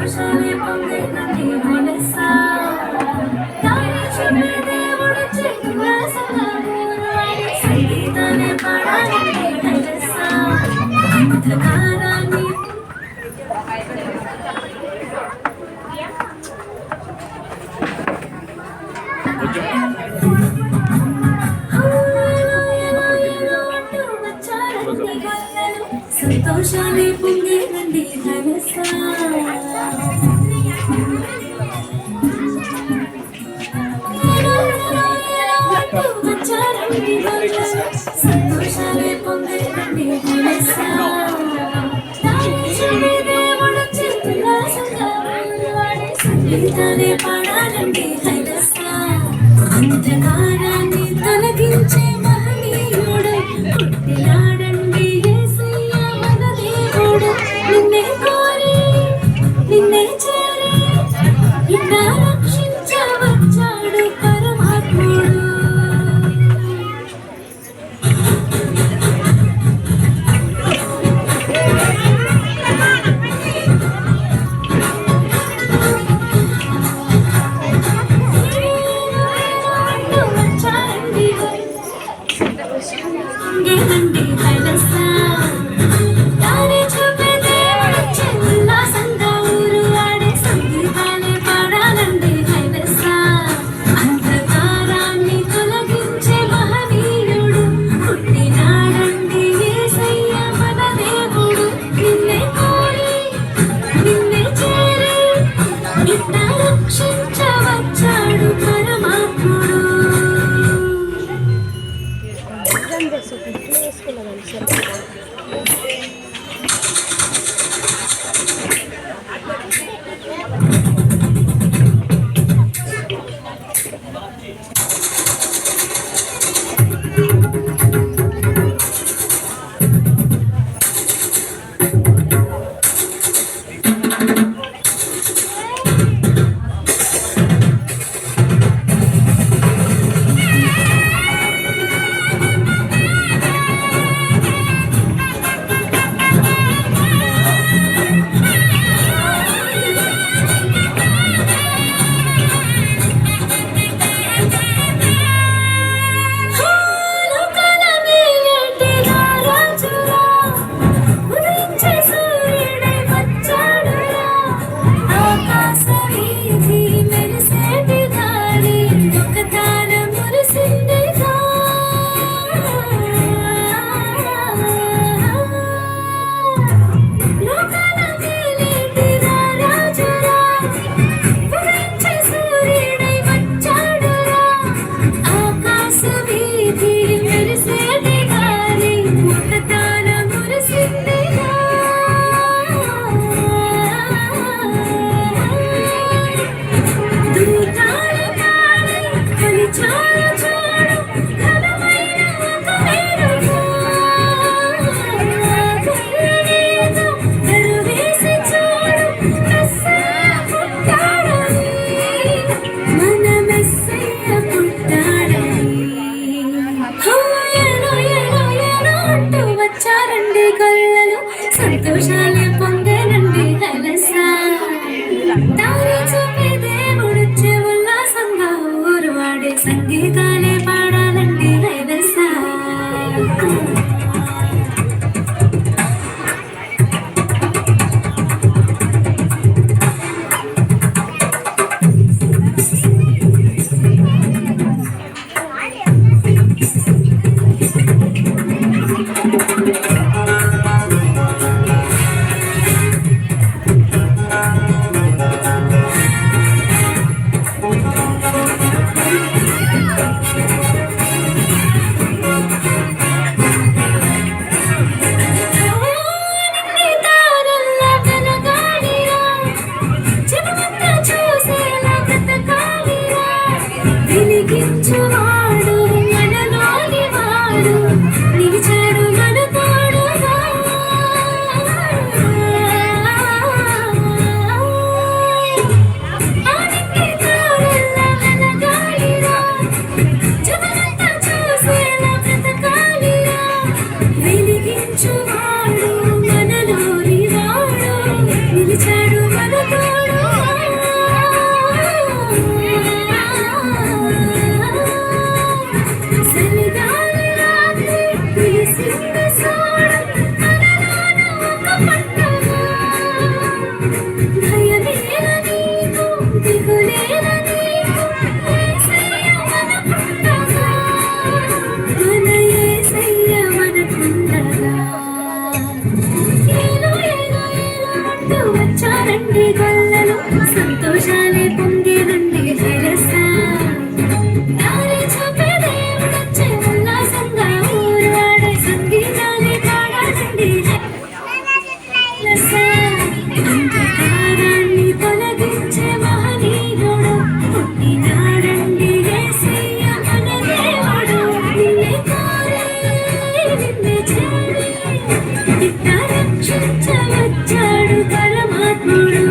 సంతోషాలే పొందేనండి మనసా దారి చూపే దేవుడు చేతుల సంగమూరు సంగీతాన్ని పాడాలండి మనసా అంధకారాన్ని సంతోషాన్ని పొందేనండి మనసా సంతోషాన్ని పొందేనండి మనసా దేవుడు చేతుల సంగీతాన్ని పాడాలండి మనసా అంధకారాన్ని తొలగించే మహనీయుడు పుట్టినాడండి యేసయ్య మన దేవుడు నిన్నే కోరి నిన్నే చేరి ఇట్లా రక్షించవచ్చాడు పరమాత్ముడు పొందేనండి మనసా దారి చూపే దేవుడు చెల్ల సంగమూరు వాడే సంగీతాన్ని పాడాలండి మనసా అంధకారాన్ని తొలగించే మహనీయుడు పుట్టినాడండి యేసయ్య మన దేవుడు నిన్నే కోరి నిన్నే చేరి ఇట్లా రక్షించవచ్చాడు పరమాత్ముడు సంతోషాలే పొందేనండి మనసా దారి చూపే దేవుడు ఉల్లాసంగా ఊరు వాడే సంగీతాలే పాడాలండి మనసా ఇట్ట రక్షించవచ్చాడు పరమాత్ముడు